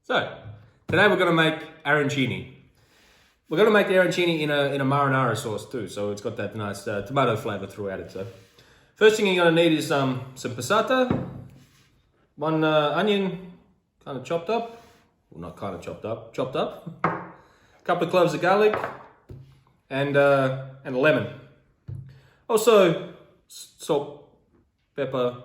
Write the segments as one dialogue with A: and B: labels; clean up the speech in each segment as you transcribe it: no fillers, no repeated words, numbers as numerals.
A: So, today we're going to make arancini. We're going to make the arancini in a marinara sauce too, so it's got that nice tomato flavor throughout it. So, first thing you're going to need is some passata, one onion, kind of chopped up, well not kind of chopped up, a couple of cloves of garlic, and a lemon. Also, salt, pepper,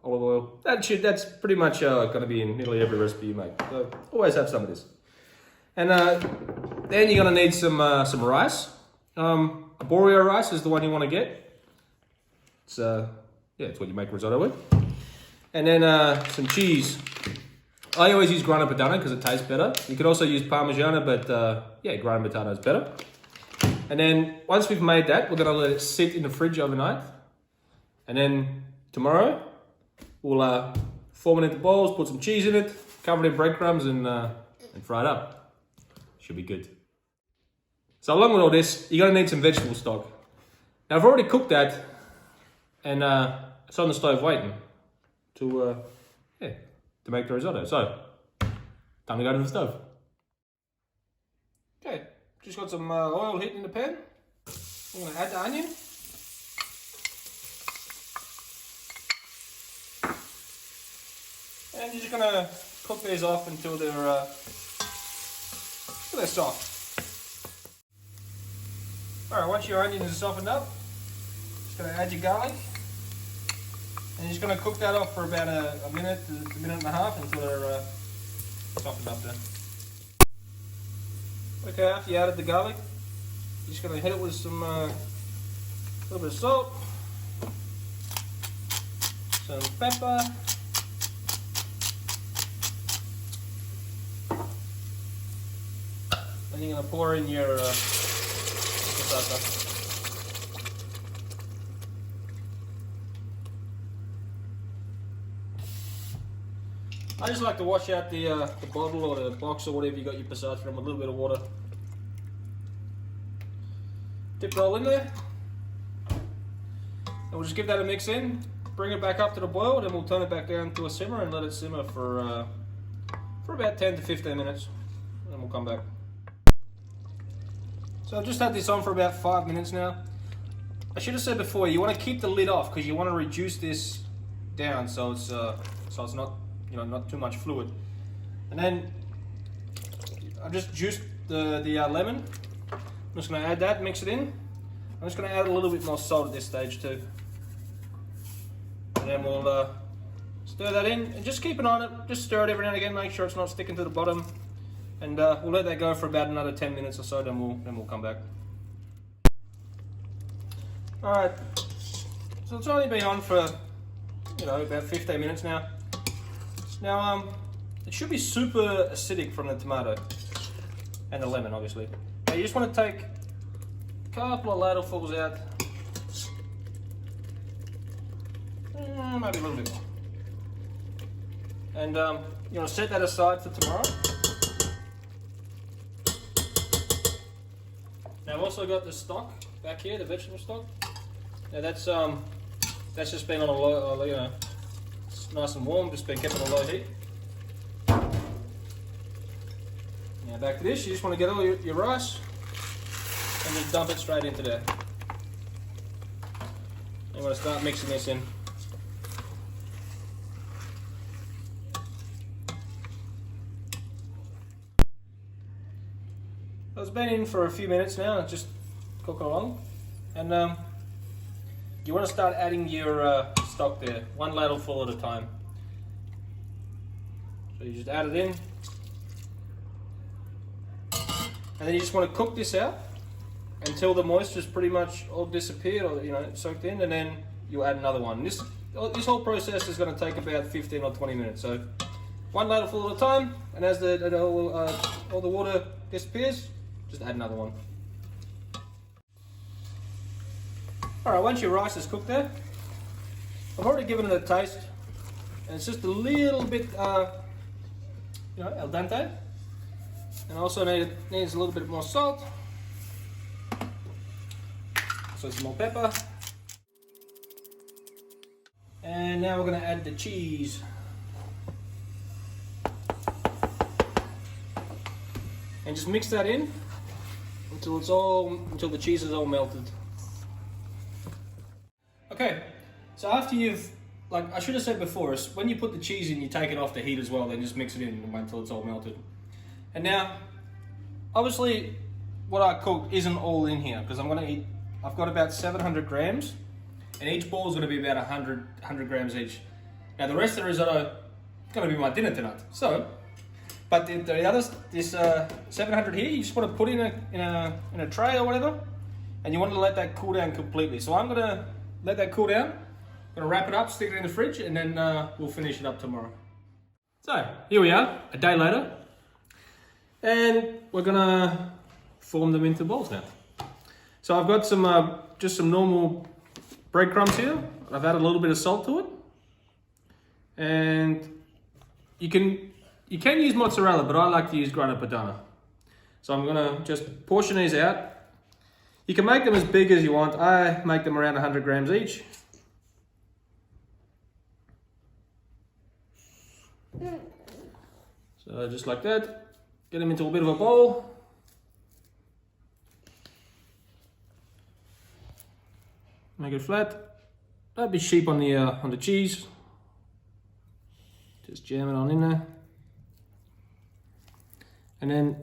A: olive oil. That's pretty much going to be in nearly every recipe you make. So always have some of this. And then you're going to need some rice. Arborio rice is the one you want to get. It's it's what you make risotto with. And then some cheese. I always use Grana Padano because it tastes better. You could also use Parmigiano, but Grana Padano is better. And then once we've made that, we're going to let it sit in the fridge overnight. And then tomorrow, we'll form it into balls, put some cheese in it, cover it in breadcrumbs, and fry it up. Should be good. So along with all this, you're going to need some vegetable stock. Now I've already cooked that, and it's on the stove waiting to make the risotto. So, time to go to the stove. Okay, just got some oil heating in the pan. I'm going to add the onion. And you're just going to cook these off until they're soft. Alright, once your onions are softened up, just going to add your garlic. And you're just going to cook that off for about a minute to a minute and a half until they're softened up there. Okay, after you added the garlic, you're just going to hit it with some little bit of salt, some pepper, and you're going to pour in your passata. I just like to wash out the bottle or the box or whatever you got your passata from with a little bit of water. Dip it all in there. And we'll just give that a mix in. Bring it back up to the boil, then we'll turn it back down to a simmer and let it simmer for about 10 to 15 minutes. And then we'll come back. So I've just had this on for about 5 minutes now. I should have said before, you want to keep the lid off because you want to reduce this down so it's not not too much fluid. And then I've just juiced the lemon. I'm just going to add that, mix it in. I'm just going to add a little bit more salt at this stage too. And then we'll stir that in and just keep an eye on it. Just stir it every now and again, make sure it's not sticking to the bottom. And we'll let that go for about another 10 minutes or so, then we'll come back. Alright, so it's only been on for about 15 minutes now. Now it should be super acidic from the tomato and the lemon obviously. Now you just want to take a couple of ladlefuls out, maybe a little bit more. And you want to set that aside for tomorrow. Now I've also got the stock back here, the vegetable stock. Now that's just been on a low, it's nice and warm, just been kept on a low heat. Now back to this, you just want to get all your rice and just dump it straight into there. You want to start mixing this in. So it's been in for a few minutes now, just cook along. And you want to start adding your stock there, one ladleful at a time. So you just add it in. And then you just want to cook this out until the moisture's pretty much all disappeared or soaked in, and then you'll add another one. This whole process is going to take about 15 or 20 minutes. So one ladleful at a time, and as all the water disappears, just add another one. Alright, once your rice is cooked there, I've already given it a taste, and it's just a little bit, al dente, and also needs a little bit more salt, so some more pepper, and now we're going to add the cheese. And just mix that in until the cheese is all melted. Okay, so after you've, like I should have said before, is when you put the cheese in, you take it off the heat as well, then just mix it in until it's all melted. And now, obviously, what I cooked isn't all in here because I've got about 700 grams, and each ball is going to be about 100 grams each. Now the rest of the risotto is going to be my dinner tonight. So, but the others, this 700 here, you just want to put in a tray or whatever, and you want to let that cool down completely. So I'm going to let that cool down. I'm going to wrap it up, stick it in the fridge, and then we'll finish it up tomorrow. So here we are, a day later, and we're going to form them into balls now. So I've got some just some normal breadcrumbs here. I've added a little bit of salt to it, and you can use mozzarella, but I like to use Grana Padano. So I'm gonna just portion these out. You can make them as big as you want. I make them around 100 grams each. So just like that, get them into a bit of a bowl. Make it flat. Don't be cheap on the cheese. Just jam it on in there. And then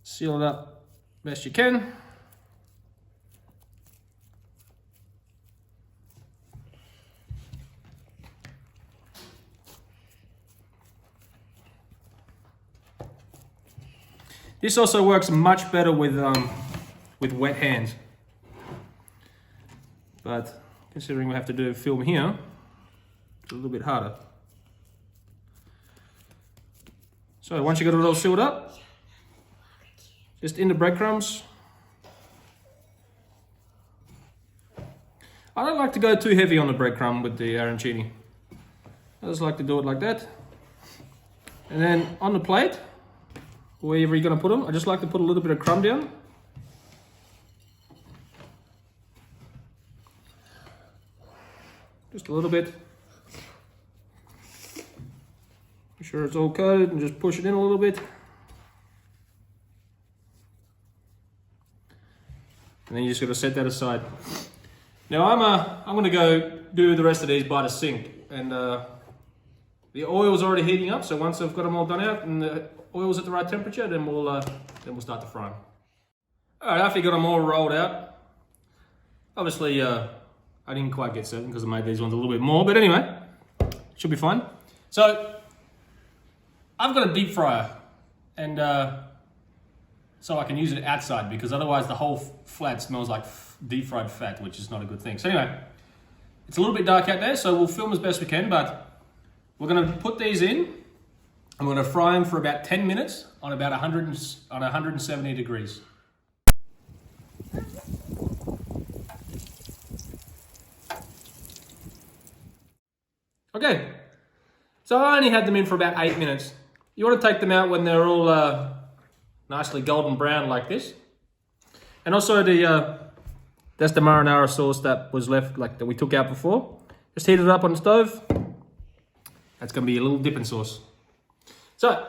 A: seal it up best you can. This also works much better with wet hands, but considering we have to do a film here, it's a little bit harder. So once you got it all sealed up, just in the breadcrumbs. I don't like to go too heavy on the breadcrumb with the arancini. I just like to do it like that. And then on the plate, wherever you're going to put them, I just like to put a little bit of crumb down. Just a little bit. Make sure it's all coated and just push it in a little bit. And then you just got to set that aside. Now I'm going to go do the rest of these by the sink, and the oil's already heating up. So once I've got them all done out and the oil's at the right temperature, then we'll start to fry them. All right, after you got them all rolled out, obviously I didn't quite get 7 because I made these ones a little bit more, but anyway, should be fine. So I've got a deep fryer, and so I can use it outside, because otherwise the whole flat smells like deep fried fat, which is not a good thing. So anyway, it's a little bit dark out there, so we'll film as best we can, but we're going to put these in. I'm going to fry them for about 10 minutes on about 170 degrees. Okay, so I only had them in for about 8 minutes. You want to take them out when they're all nicely golden brown like this. And also that's the marinara sauce that was left, like that we took out before. Just heat it up on the stove. That's going to be a little dipping sauce. So,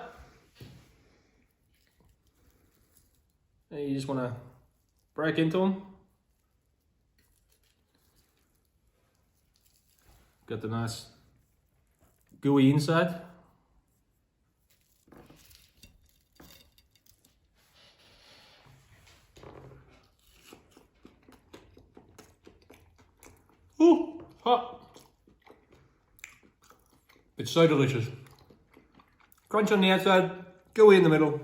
A: you just want to break into them. Got the nice gooey inside. Ooh, hot. It's so delicious. Crunch on the outside, gooey in the middle.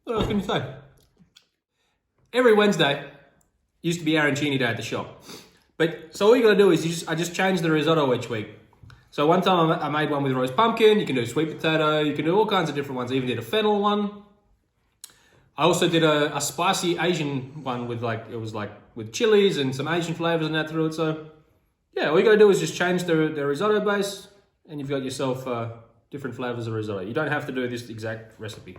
A: What else can you say? Every Wednesday used to be Arancini day at the shop. So all you gotta do is I just change the risotto each week. So one time I made one with roast pumpkin, you can do sweet potato, you can do all kinds of different ones. I even did a fennel one. I also did a spicy Asian one with with chilies and some Asian flavors and that through it. So yeah, all you gotta do is just change the risotto base, and you've got yourself different flavors of risotto. You don't have to do this exact recipe.